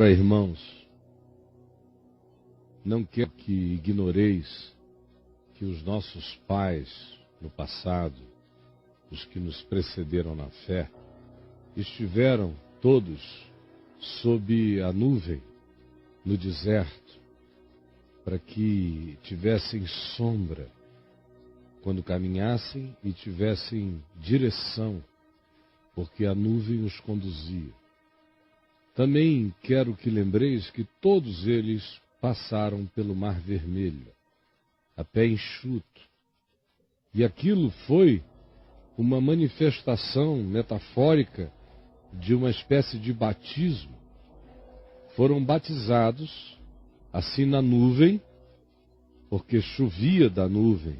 Ora, irmãos, não quero que ignoreis que os nossos pais, no passado, os que nos precederam na fé, estiveram todos sob a nuvem, no deserto, para que tivessem sombra quando caminhassem e tivessem direção, porque a nuvem os conduzia. Também quero que lembreis que todos eles passaram pelo Mar Vermelho, a pé enxuto. E aquilo foi uma manifestação metafórica de uma espécie de batismo. Foram batizados assim na nuvem, porque chovia da nuvem,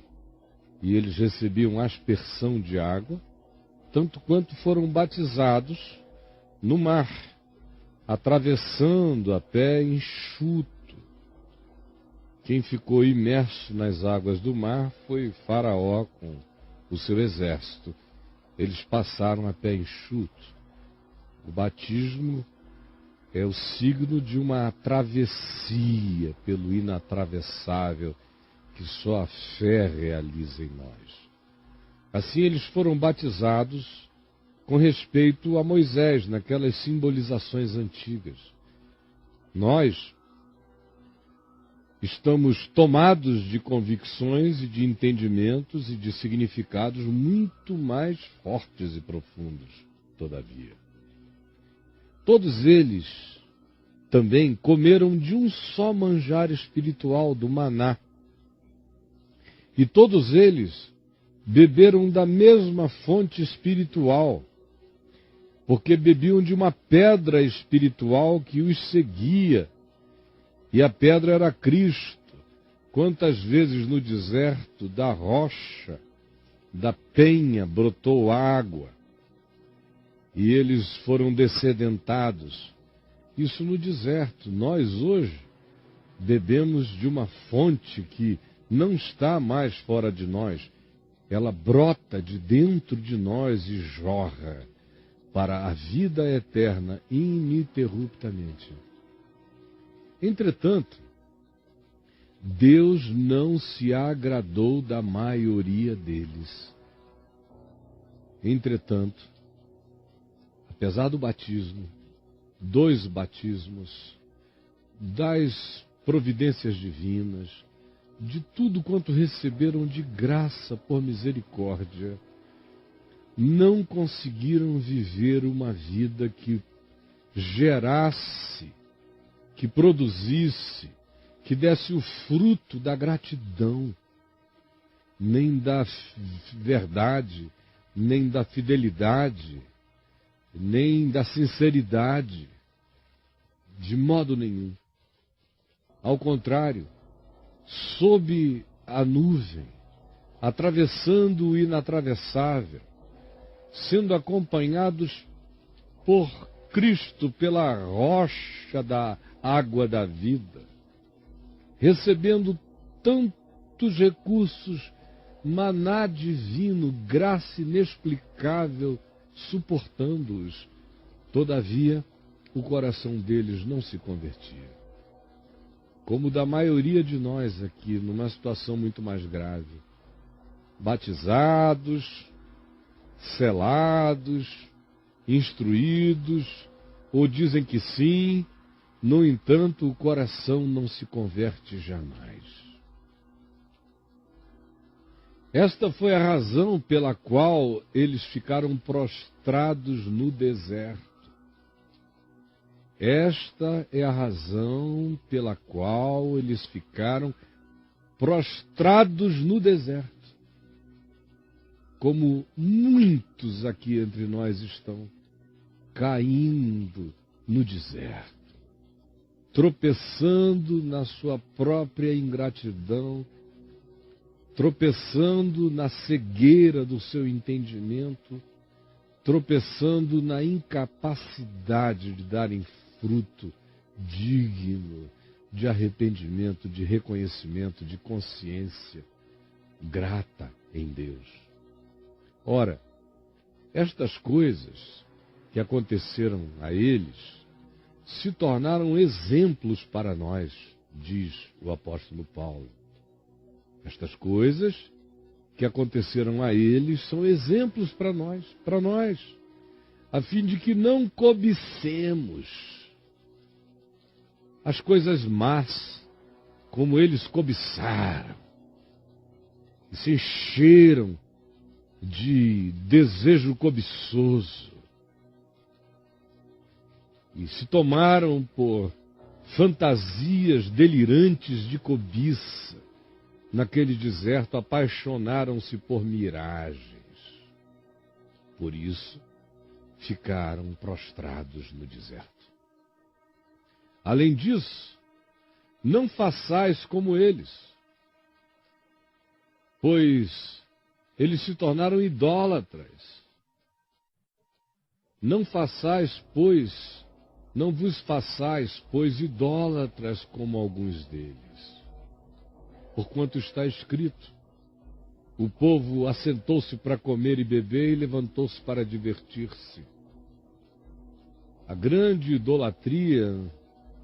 e eles recebiam aspersão de água, tanto quanto foram batizados no mar, atravessando a pé enxuto. Quem ficou imerso nas águas do mar foi Faraó com o seu exército. Eles passaram a pé enxuto. O batismo é o signo de uma travessia pelo inatravessável que só a fé realiza em nós. Assim eles foram batizados com respeito a Moisés, naquelas simbolizações antigas. Nós estamos tomados de convicções e de entendimentos e de significados muito mais fortes e profundos, todavia. Todos eles também comeram de um só manjar espiritual, do maná. E todos eles beberam da mesma fonte espiritual, porque bebiam de uma pedra espiritual que os seguia, e a pedra era Cristo. Quantas vezes no deserto, da rocha, da penha, brotou água, e eles foram dessedentados. Isso no deserto. Nós hoje bebemos de uma fonte que não está mais fora de nós. Ela brota de dentro de nós e jorra para a vida eterna ininterruptamente. Entretanto, Deus não se agradou da maioria deles. Entretanto, apesar do batismo, dos batismos, das providências divinas, de tudo quanto receberam de graça por misericórdia, não conseguiram viver uma vida que gerasse, que produzisse, que desse o fruto da gratidão, nem da verdade, nem da fidelidade, nem da sinceridade, de modo nenhum. Ao contrário, sob a nuvem, atravessando o inatravessável, sendo acompanhados por Cristo, pela rocha da água da vida, recebendo tantos recursos, maná divino, graça inexplicável, suportando-os. Todavia, o coração deles não se convertia. Como da maioria de nós aqui, numa situação muito mais grave. Batizados, selados, instruídos, ou dizem que sim, no entanto, o coração não se converte jamais. Esta foi a razão pela qual eles ficaram prostrados no deserto. Esta é a razão pela qual eles ficaram prostrados no deserto. Como muitos aqui entre nós estão caindo no deserto, tropeçando na sua própria ingratidão, tropeçando na cegueira do seu entendimento, tropeçando na incapacidade de darem fruto digno de arrependimento, de reconhecimento, de consciência grata em Deus. Ora, estas coisas que aconteceram a eles se tornaram exemplos para nós, diz o apóstolo Paulo. Estas coisas que aconteceram a eles são exemplos para nós, a fim de que não cobicemos as coisas más, como eles cobiçaram, e se encheram de desejo cobiçoso, e se tomaram por fantasias delirantes de cobiça. Naquele deserto apaixonaram-se por miragens. Por isso, ficaram prostrados no deserto. Além disso, não façais como eles, pois eles se tornaram idólatras. Não vos façais, pois, idólatras como alguns deles. Porquanto está escrito, o povo assentou-se para comer e beber e levantou-se para divertir-se. A grande idolatria,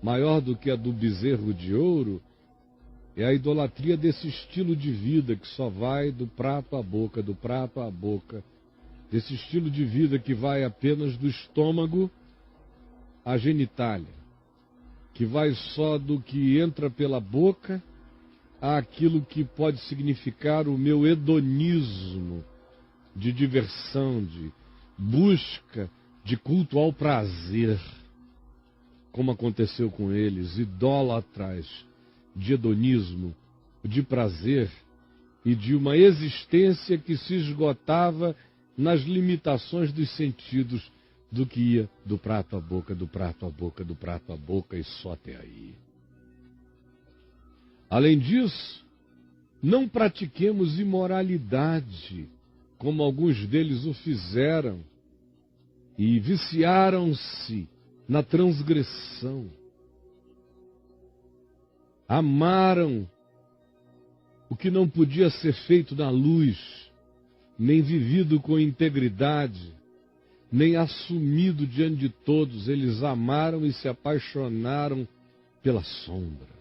maior do que a do bezerro de ouro, é a idolatria desse estilo de vida que só vai do prato à boca, do prato à boca. Desse estilo de vida que vai apenas do estômago à genitália. Que vai só do que entra pela boca àquilo que pode significar o meu hedonismo de diversão, de busca, de culto ao prazer. Como aconteceu com eles, idólatras de hedonismo, de prazer e de uma existência que se esgotava nas limitações dos sentidos do que ia do prato à boca, do prato à boca, do prato à boca e só até aí. Além disso, não pratiquemos imoralidade, como alguns deles o fizeram, e viciaram-se na transgressão. Amaram o que não podia ser feito na luz, nem vivido com integridade, nem assumido diante de todos. Eles amaram e se apaixonaram pela sombra.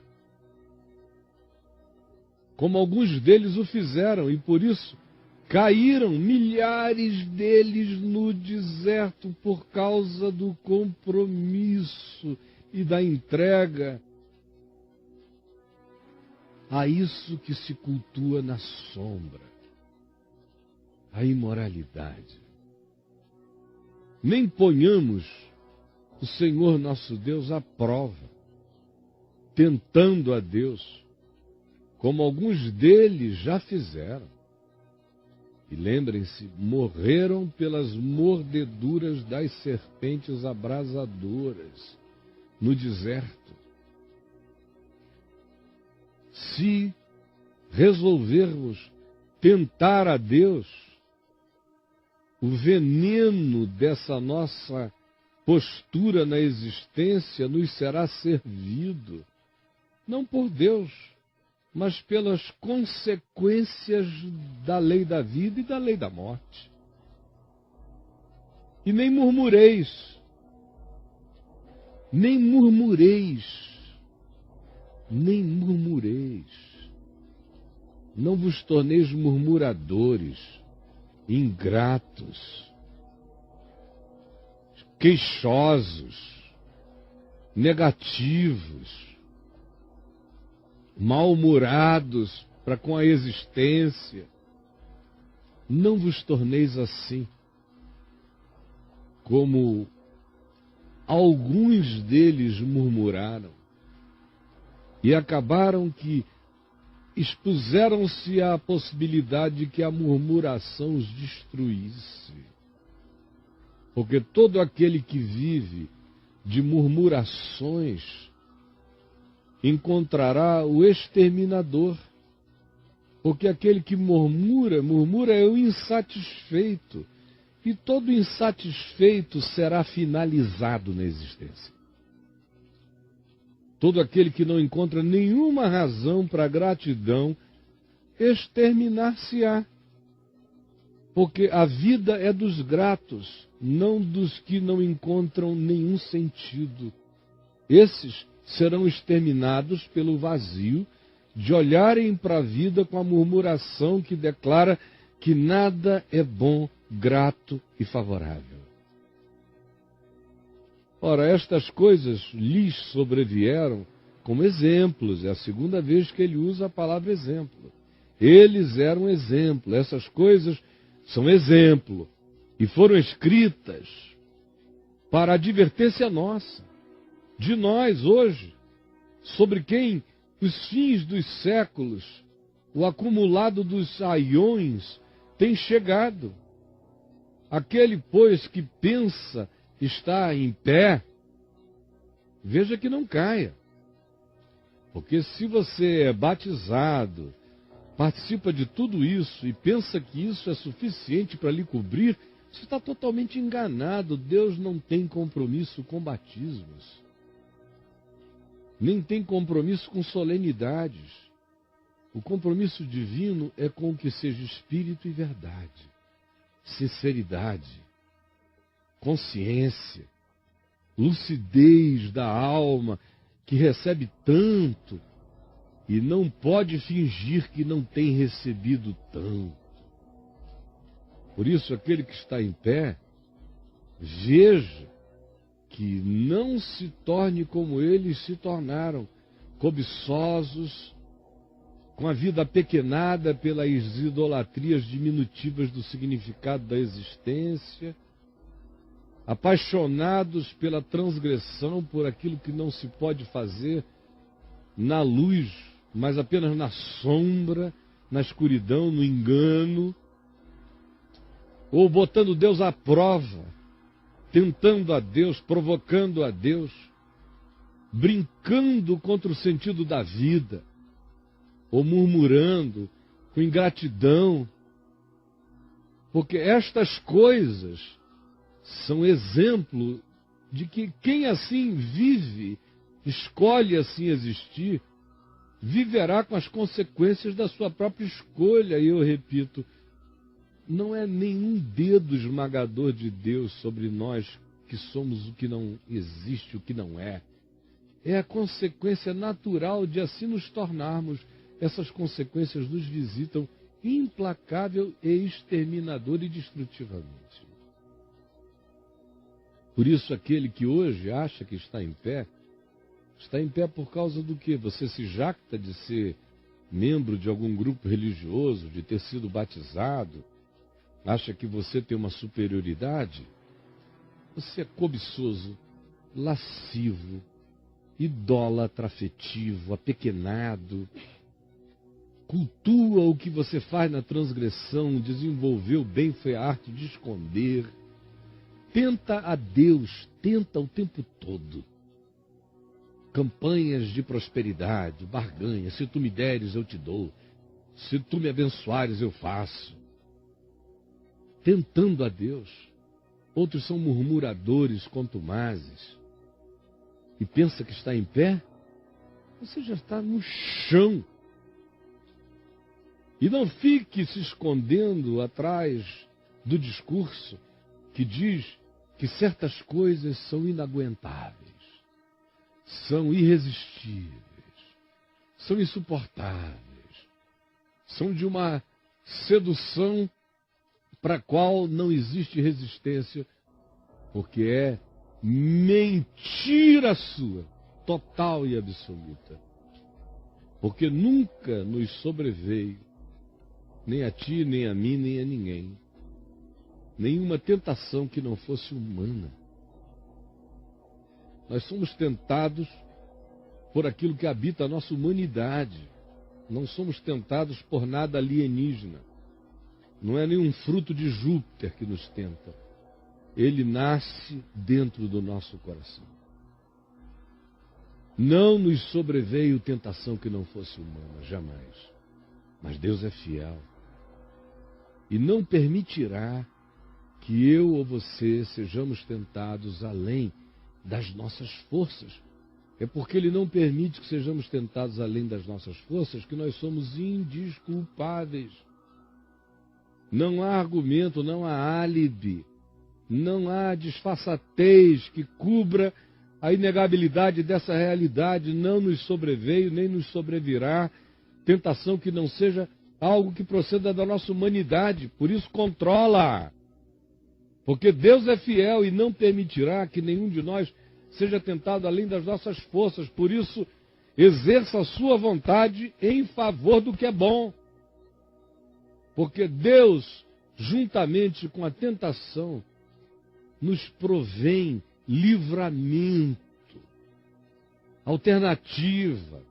Como alguns deles o fizeram, e por isso caíram milhares deles no deserto por causa do compromisso e da entrega a isso que se cultua na sombra, a imoralidade. Nem ponhamos o Senhor nosso Deus à prova, tentando a Deus, como alguns deles já fizeram. E lembrem-se, morreram pelas mordeduras das serpentes abrasadoras no deserto. Se resolvermos tentar a Deus, o veneno dessa nossa postura na existência nos será servido, não por Deus, mas pelas consequências da lei da vida e da lei da morte. E nem murmureis, nem murmureis, nem murmureis. Não vos torneis murmuradores, ingratos, queixosos, negativos, mal-humorados para com a existência. Não vos torneis assim, como alguns deles murmuraram, e acabaram que expuseram-se à possibilidade de que a murmuração os destruísse. Porque todo aquele que vive de murmurações encontrará o exterminador. Porque aquele que murmura é o insatisfeito. E todo insatisfeito será finalizado na existência. Todo aquele que não encontra nenhuma razão para gratidão, exterminar-se-á. Porque a vida é dos gratos, não dos que não encontram nenhum sentido Esses serão exterminados pelo vazio de olharem para a vida com a murmuração que declara que nada é bom, grato e favorável. Ora, estas coisas lhes sobrevieram como exemplos. É a segunda vez que ele usa a palavra exemplo. Eles eram exemplo. Essas coisas são exemplo. E foram escritas para advertência nossa, de nós hoje, sobre quem os fins dos séculos, o acumulado dos aiões, tem chegado. Aquele, pois, que pensa estar em pé, veja que não caia. Porque se você é batizado, participa de tudo isso e pensa que isso é suficiente para lhe cobrir, você está totalmente enganado. Deus não tem compromisso com batismos. Nem tem compromisso com solenidades. O compromisso divino é com o que seja espírito e verdade, sinceridade, consciência, lucidez da alma, que recebe tanto e não pode fingir que não tem recebido tanto. Por isso, aquele que está em pé, veja que não se torne como eles se tornaram, cobiçosos, com a vida apequenada pelas idolatrias diminutivas do significado da existência, apaixonados pela transgressão, por aquilo que não se pode fazer na luz, mas apenas na sombra, na escuridão, no engano, ou botando Deus à prova, tentando a Deus, provocando a Deus, brincando contra o sentido da vida, ou murmurando, com ingratidão, porque estas coisas são exemplo de que quem assim vive, escolhe assim existir, viverá com as consequências da sua própria escolha. E eu repito, não é nenhum dedo esmagador de Deus sobre nós que somos o que não existe, o que não é. É a consequência natural de assim nos tornarmos. Essas consequências nos visitam implacável e exterminador e destrutivamente. Por isso, aquele que hoje acha que está em pé por causa do quê? Você se jacta de ser membro de algum grupo religioso, de ter sido batizado, acha que você tem uma superioridade? Você é cobiçoso, lascivo, idólatra afetivo, apequenado, cultua o que você faz na transgressão, desenvolveu bem, foi a arte de esconder, tenta a Deus, tenta o tempo todo. Campanhas de prosperidade, barganha, se tu me deres eu te dou, se tu me abençoares eu faço. Tentando a Deus. Outros são murmuradores, contumazes. E pensa que está em pé? Você já está no chão. E não fique se escondendo atrás do discurso que diz que certas coisas são inaguentáveis, são irresistíveis, são insuportáveis, são de uma sedução para a qual não existe resistência, porque é mentira sua, total e absoluta. Porque nunca nos sobreveio, nem a ti, nem a mim, nem a ninguém, nenhuma tentação que não fosse humana. Nós somos tentados por aquilo que habita a nossa humanidade. Não somos tentados por nada alienígena. Não é nenhum fruto de Júpiter que nos tenta. Ele nasce dentro do nosso coração. Não nos sobreveio tentação que não fosse humana, jamais. Mas Deus é fiel. E não permitirá que eu ou você sejamos tentados além das nossas forças. É porque Ele não permite que sejamos tentados além das nossas forças que nós somos indesculpáveis. Não há argumento, não há álibi, não há disfarçatez que cubra a inegabilidade dessa realidade, não nos sobreveio, nem nos sobrevirá tentação que não seja algo que proceda da nossa humanidade. Por isso, controla. Porque Deus é fiel e não permitirá que nenhum de nós seja tentado além das nossas forças. Por isso, exerça a sua vontade em favor do que é bom. Porque Deus, juntamente com a tentação, nos provém livramento, alternativa,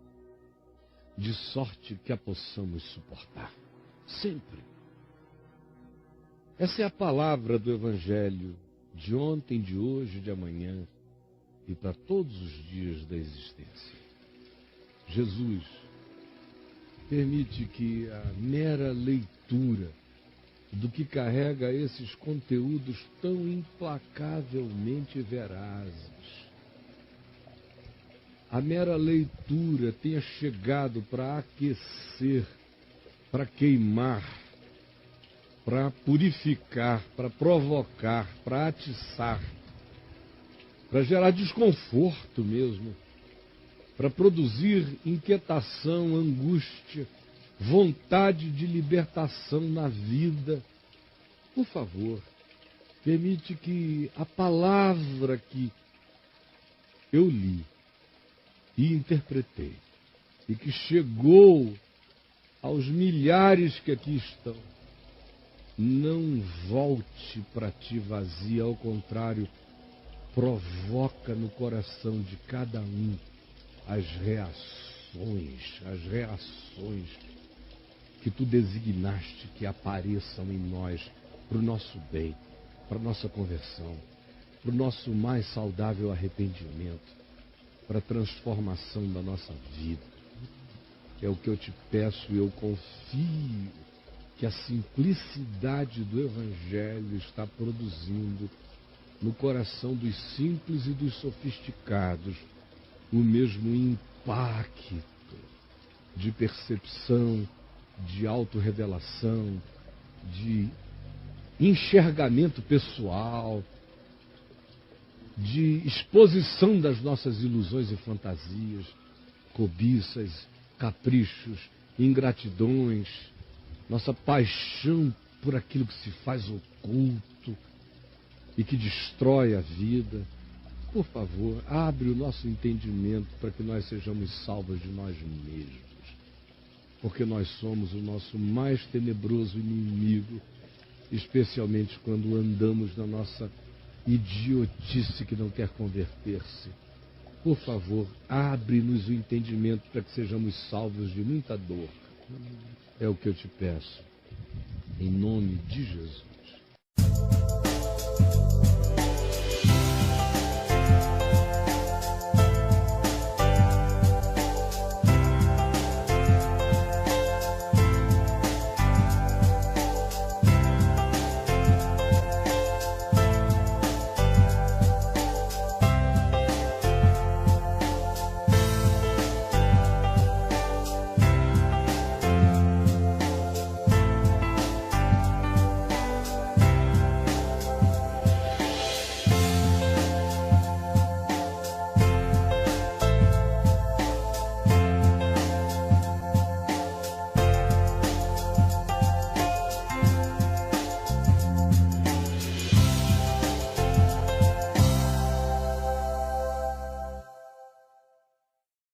de sorte que a possamos suportar. Sempre. Essa é a palavra do Evangelho de ontem, de hoje, de amanhã e para todos os dias da existência. Jesus permite que a mera leitura do que carrega esses conteúdos tão implacavelmente verazes, a mera leitura tenha chegado para aquecer, para queimar, para purificar, para provocar, para atiçar, para gerar desconforto mesmo, para produzir inquietação, angústia, vontade de libertação na vida. Por favor, permite que a palavra que eu li e interpretei, e que chegou aos milhares que aqui estão, não volte para ti vazia, ao contrário, provoca no coração de cada um as reações que tu designaste que apareçam em nós para o nosso bem, para a nossa conversão, para o nosso mais saudável arrependimento, para a transformação da nossa vida. É o que eu te peço e eu confio que a simplicidade do Evangelho está produzindo no coração dos simples e dos sofisticados o mesmo impacto de percepção, de autorrevelação, de enxergamento pessoal, de exposição das nossas ilusões e fantasias, cobiças, caprichos, ingratidões, nossa paixão por aquilo que se faz oculto e que destrói a vida. Por favor, abre o nosso entendimento para que nós sejamos salvos de nós mesmos, porque nós somos o nosso mais tenebroso inimigo, especialmente quando andamos na nossa idiotice que não quer converter-se. Por favor, abre-nos o entendimento para que sejamos salvos de muita dor. É o que eu te peço, em nome de Jesus.